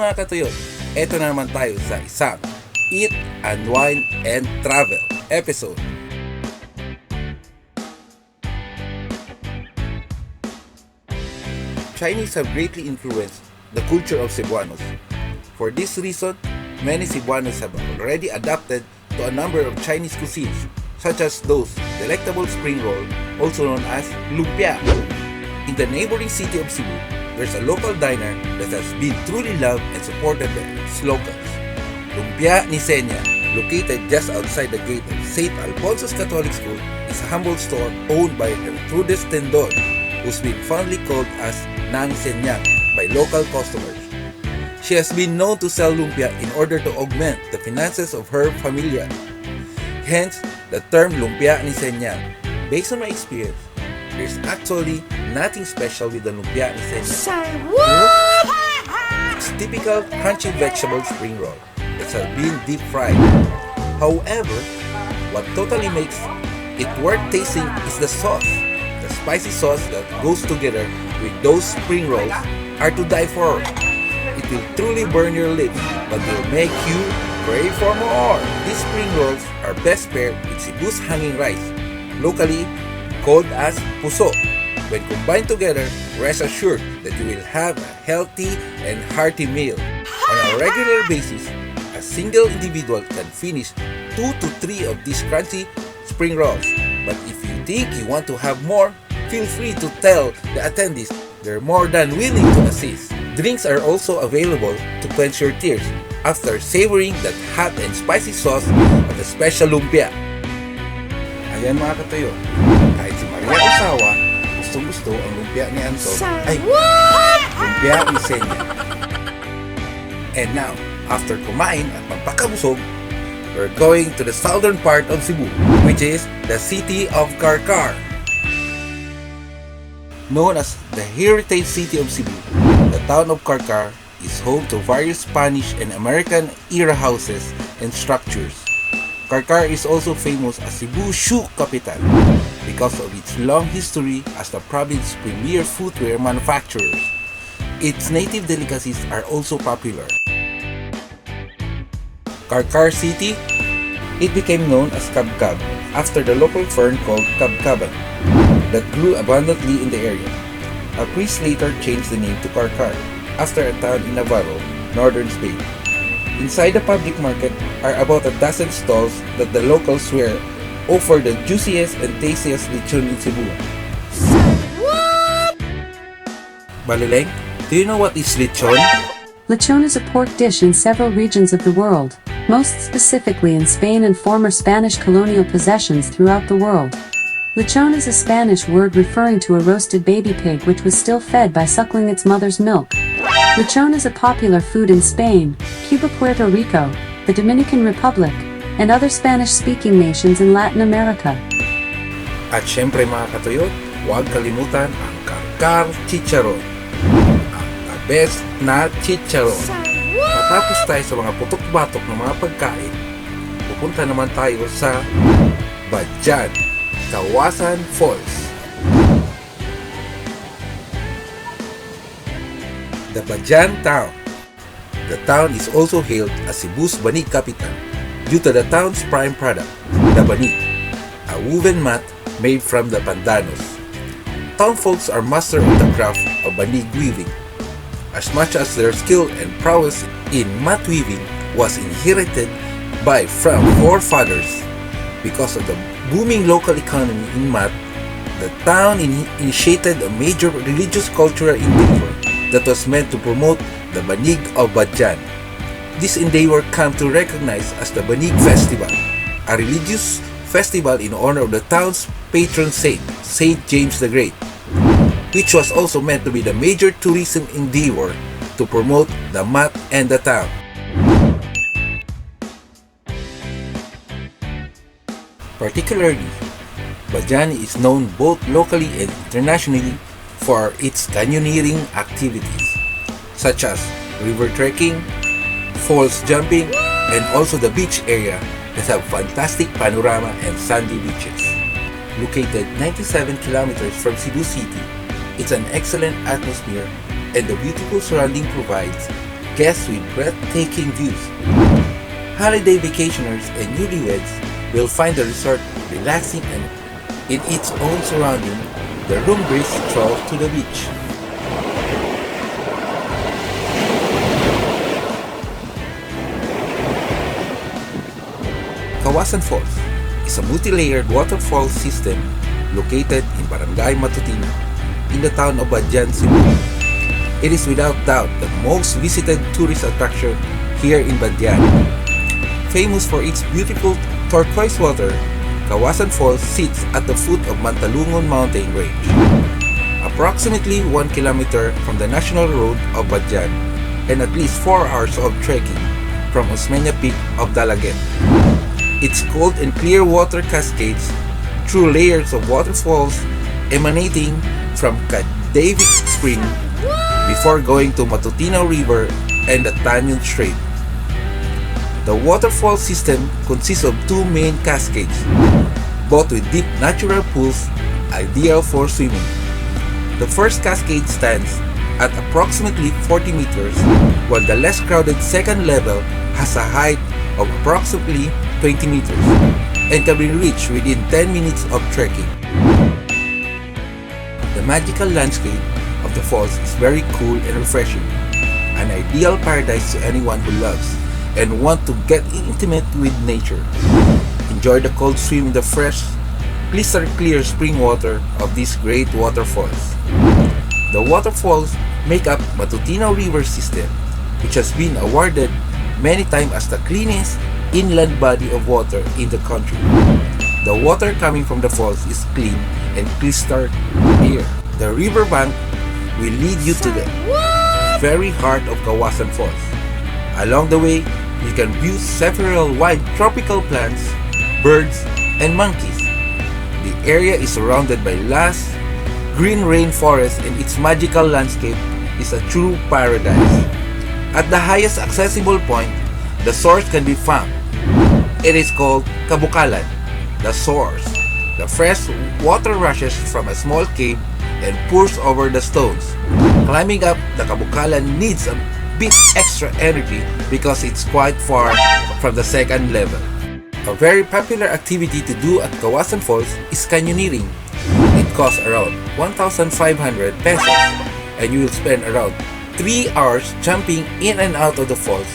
mga KaTuYot, eto na naman tayo sa isang Eat, Unwind, and Travel episode. Chinese have greatly influenced the culture of Cebuanos. For this reason, many Cebuanos have already adapted to a number of Chinese cuisines, such as those delectable spring roll, also known as lumpia. In the neighboring city of Cebu, there's a local diner that has been truly loved and supported by its locals. Lumpia ni Senya, located just outside the gate of St. Alfonso's Catholic School, is a humble store owned by Gertrudis Tendon, who's been fondly called as Nang Senyang by local customers. She has been known to sell lumpia in order to augment the finances of her familia. Hence, the term lumpia ni Senyang. Based on my experience, there's actually nothing special with the lumpia ni Senyang. Say what? It's typical crunchy vegetable spring roll that has been deep fried. However, what totally makes it worth tasting is the sauce. The spicy sauce that goes together with those spring rolls are to die for. It will truly burn your lips, but will make you crave for more. These spring rolls are best paired with Cebu's hanging rice, locally called as puso. When combined together, rest assured that you will have a healthy and hearty meal. On a regular basis, a single individual can finish 2 to 3 of these crunchy spring rolls. But if you think you want to have more, feel free to tell the attendees. They're more than willing to assist. Drinks are also available to quench your thirst after savoring that hot and spicy sauce of the special lumpia. Ayan mga KaTuYot, kahit si Maria Osawa, gustong-gusto ang lumpia ni Anton, ay lumpia ni Senya. And now, after kumain at magpakabusog, we're going to the southern part of Cebu, which is the city of Carcar. Known as the Heritage City of Cebu, the town of Carcar is home to various Spanish and American era houses and structures. Carcar is also famous as Cebu's shoe capital because of its long history as the province's premier footwear manufacturer. Its native delicacies are also popular. Carcar City, it became known as Kabkab after the local fern called Kabkaban that grew abundantly in the area. A priest later changed the name to Carcar after a town in Navarro, northern Spain. Inside the public market are about a dozen stalls that the locals swear offer the juiciest and tastiest lechon in Cebu. What? Balileng, do you know what is lechon? Lechon is a pork dish in several regions of the world, most specifically in Spain and former Spanish colonial possessions throughout the world. Lechon is a Spanish word referring to a roasted baby pig which was still fed by suckling its mother's milk. Lechon is a popular food in Spain, Cuba, Puerto Rico, the Dominican Republic, and other Spanish-speaking nations in Latin America. At syempre mga KaTuYot, huwag kalimutan ang Carcar Chicharon, ang the best na chicharon. Matapos tayo sa mga putok-batok ng mga pagkain, pupunta naman tayo sa Badian, Kawasan Falls. The Badian town. The town is also hailed as Cebu's banig capital due to the town's prime product, the banig, a woven mat made from the pandanus. Town folks are master of the craft of banig weaving, as much as their skill and prowess in mat weaving was inherited from forefathers. Because of the booming local economy in mat, the town initiated a major religious cultural endeavor that was meant to promote the Banig of Badian. This endeavor came to recognize as the Banig Festival, a religious festival in honor of the town's patron saint, Saint James the Great, which was also meant to be the major tourism endeavor to promote the mat and the town. Particularly, Badian is known both locally and internationally for its canyoneering activities, such as river trekking, falls jumping, and also the beach area that have fantastic panorama and sandy beaches. Located 97 kilometers from Cebu City, it's an excellent atmosphere and the beautiful surrounding provides guests with breathtaking views. Holiday vacationers and newlyweds will find the resort relaxing and in its own surrounding, the room breeze stroll to the beach. Kawasan Falls is a multi-layered waterfall system located in Barangay Matutino in the town of Badian, Cebu. It is without doubt the most visited tourist attraction here in Badian. Famous for its beautiful turquoise water, Kawasan Falls sits at the foot of Mantalungon mountain range, approximately 1 kilometer from the national road of Badian and at least 4 hours of trekking from Osmeña Peak of Dalaguete. Its cold and clear water cascades through layers of waterfalls emanating from Cadavic Spring before going to Matutino River and the Tanyon Strait. The waterfall system consists of 2 main cascades, both with deep natural pools ideal for swimming. The first cascade stands at approximately 40 meters, while the less crowded second level has a height of approximately 20 meters and can be reached within 10 minutes of trekking. The magical landscape of the falls is very cool and refreshing, an ideal paradise to anyone who loves and want to get intimate with nature. Enjoy the cold swim in the fresh, crystal clear spring water of these great waterfalls. The waterfalls make up Matutino River system, which has been awarded many times as the cleanest inland body of water in the country. The water coming from the falls is clean and crystal clear. The riverbank will lead you to the very heart of Kawasan Falls. Along the way, you can view several wild tropical plants, birds, and monkeys. The area is surrounded by lush, green rainforest and its magical landscape is a true paradise. At the highest accessible point, the source can be found. It is called Kabukalan, the source. The fresh water rushes from a small cave and pours over the stones. Climbing up the Kabukalan needs a bit extra energy because it's quite far from the second level. A very popular activity to do at Kawasan Falls is canyoneering. It costs around 1,500 pesos and you will spend around 3 hours jumping in and out of the falls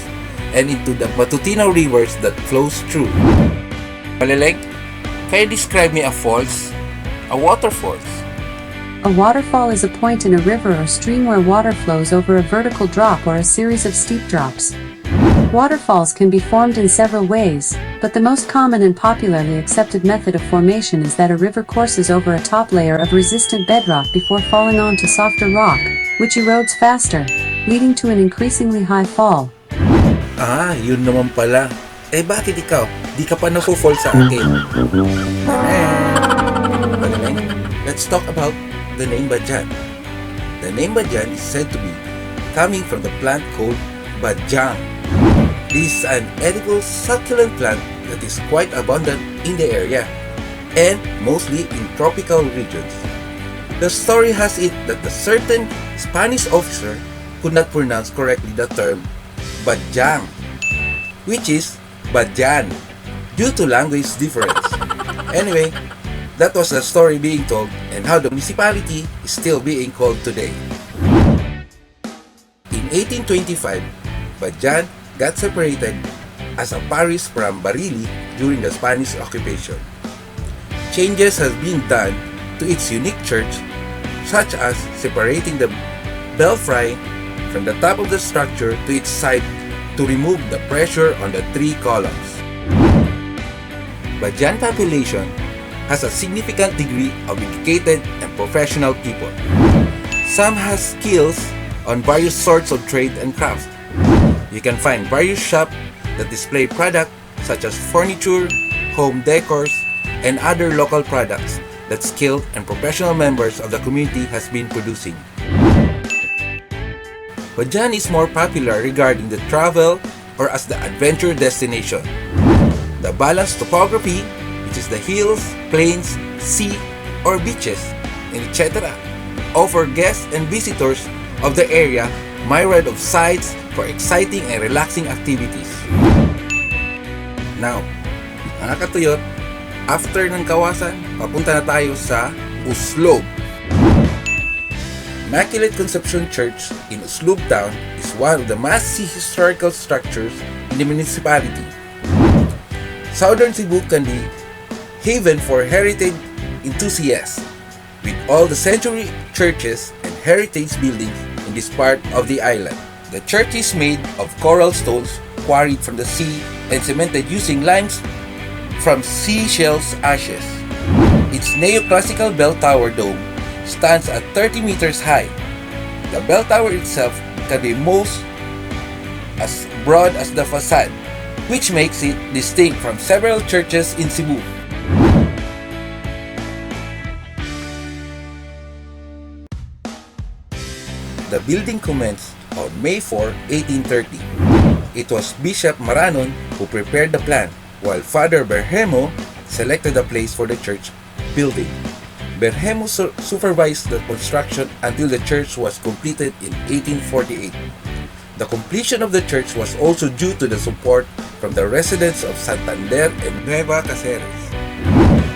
and into the Matutino rivers that flows through. Maleleng, can you describe me a falls? A waterfalls? A waterfall is a point in a river or stream where water flows over a vertical drop or a series of steep drops. Waterfalls can be formed in several ways, but the most common and popularly accepted method of formation is that a river courses over a top layer of resistant bedrock before falling onto softer rock, which erodes faster, leading to an increasingly high fall. Ah, yun naman pala. Eh bakit ikaw? Di ka pa na-fall sa akin. Maleleng, let's talk about the name Badian. The name Badian is said to be coming from the plant called Badian. This is an edible succulent plant that is quite abundant in the area and mostly in tropical regions. The story has it that a certain Spanish officer could not pronounce correctly the term Badian, which is Badian, due to language difference. Anyway, that was the story being told and how the municipality is still being called today. In 1825, Badian got separated as a parish from Barili during the Spanish occupation. Changes have been done to its unique church, such as separating the belfry from the top of the structure to its side to remove the pressure on the 3 columns. Badian population has a significant degree of educated and professional people. Some has skills on various sorts of trade and crafts. You can find various shops that display products such as furniture, home decors, and other local products that skilled and professional members of the community has been producing. Badian is more popular regarding the travel or as the adventure destination. The balanced topography, which is the hills, plains, sea, or beaches, and etc., offer guests and visitors of the area myriad of sights, for exciting and relaxing activities. Now, mga KaTuYot, after ng Kawasan, papunta na tayo sa Oslob. Immaculate Conception Church in Sloopdown is one of the must-see historical structures in the municipality. Southern Cebu can be haven for heritage enthusiasts, with all the century churches and heritage buildings in this part of the island. The church is made of coral stones quarried from the sea and cemented using limes from seashell's ashes. Its neoclassical bell tower dome stands at 30 meters high. The bell tower itself can be most as broad as the facade, which makes it distinct from several churches in Cebu. The building commenced on May 4, 1830. It was Bishop Maranon who prepared the plan, while Father Berhemo selected a place for the church building. Berhemo supervised the construction until the church was completed in 1848. The completion of the church was also due to the support from the residents of Santander and Nueva Cáceres,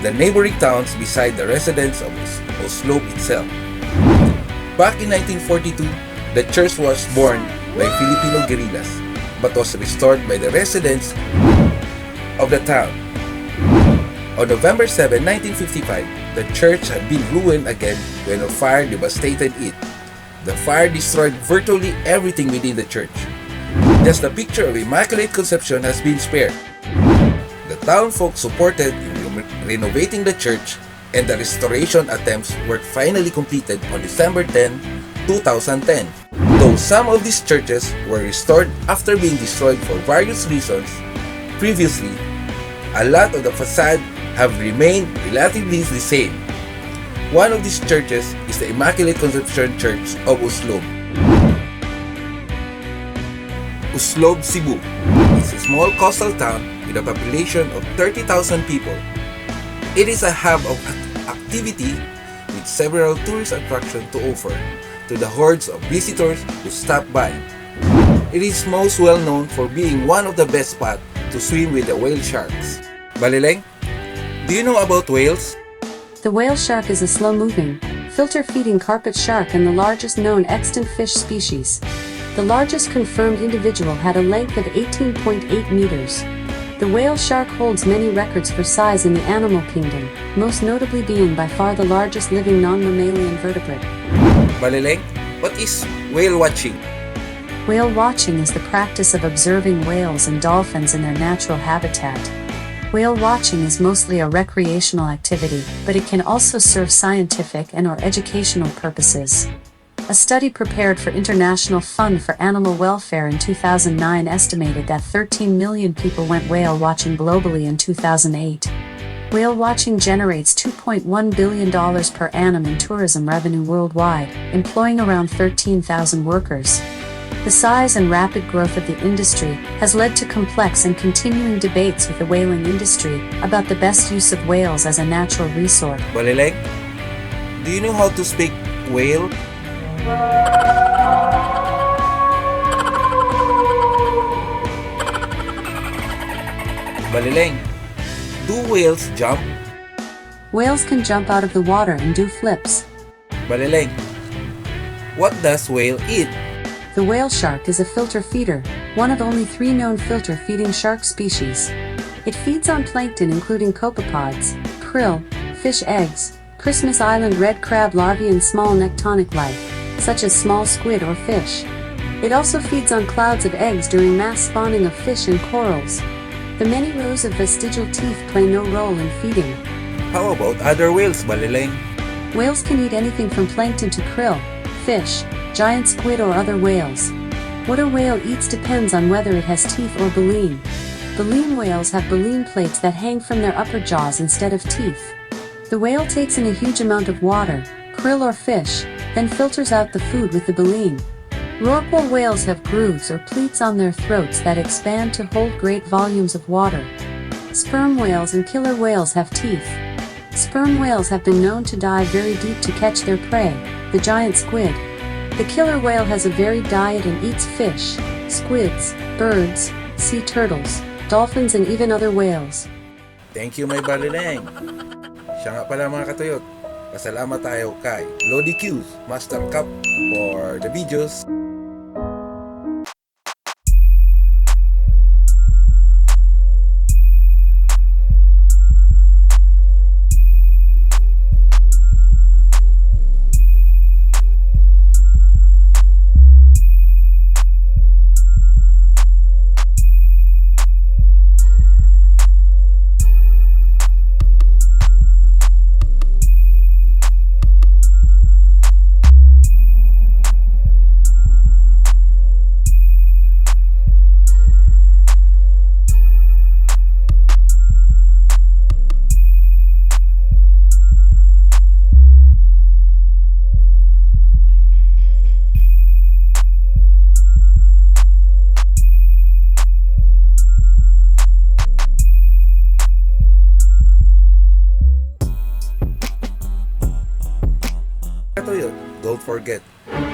the neighboring towns beside the residents of Oslob itself. Back in 1942, the church was burned by Filipino guerrillas, but was restored by the residents of the town. On November 7, 1955, the church had been ruined again when a fire devastated it. The fire destroyed virtually everything within the church. Just the picture of Immaculate Conception has been spared. The town folk supported in renovating the church, and the restoration attempts were finally completed on December 10, 2010. Though some of these churches were restored after being destroyed for various reasons previously, a lot of the facade have remained relatively the same. One of these churches is the Immaculate Conception Church of Oslob. Oslob, Cebu is a small coastal town with a population of 30,000 people. It is a hub of activity with several tourist attractions to offer to the hordes of visitors who stop by. It is most well known for being one of the best spots to swim with the whale sharks. Balileng, do you know about whales? The whale shark is a slow-moving, filter-feeding carpet shark and the largest known extant fish species. The largest confirmed individual had a length of 18.8 meters. The whale shark holds many records for size in the animal kingdom, most notably being by far the largest living non-mammalian vertebrate. Balileng, what is whale watching? Whale watching is the practice of observing whales and dolphins in their natural habitat. Whale watching is mostly a recreational activity, but it can also serve scientific and/or educational purposes. A study prepared for International Fund for Animal Welfare in 2009 estimated that 13 million people went whale watching globally in 2008. Whale watching generates $2.1 billion per annum in tourism revenue worldwide, employing around 13,000 workers. The size and rapid growth of the industry has led to complex and continuing debates with the whaling industry about the best use of whales as a natural resource. Balileng, do you know how to speak whale? Balileng, do whales jump? Whales can jump out of the water and do flips. Balileng, what does whale eat? The whale shark is a filter feeder, one of only 3 known filter-feeding shark species. It feeds on plankton including copepods, krill, fish eggs, Christmas Island red crab larvae and small nectonic life, such as small squid or fish. It also feeds on clouds of eggs during mass spawning of fish and corals. The many rows of vestigial teeth play no role in feeding. How about other whales, Balileng? Whales can eat anything from plankton to krill, fish, giant squid or other whales. What a whale eats depends on whether it has teeth or baleen. Baleen whales have baleen plates that hang from their upper jaws instead of teeth. The whale takes in a huge amount of water, krill or fish, then filters out the food with the baleen. Rorqual whales have grooves or pleats on their throats that expand to hold great volumes of water. Sperm whales and killer whales have teeth. Sperm whales have been known to dive very deep to catch their prey, the giant squid. The killer whale has a varied diet and eats fish, squids, birds, sea turtles, dolphins, and even other whales. Thank you, my Balineng. Siya nga pala mga KaTuYot. Pasalamat tayo kay Lodi Q's Master Cup for the videos. KaTuYot, don't forget,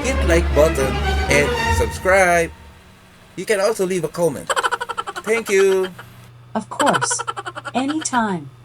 hit like button and subscribe. You can also leave a comment. Thank you. Of course, anytime.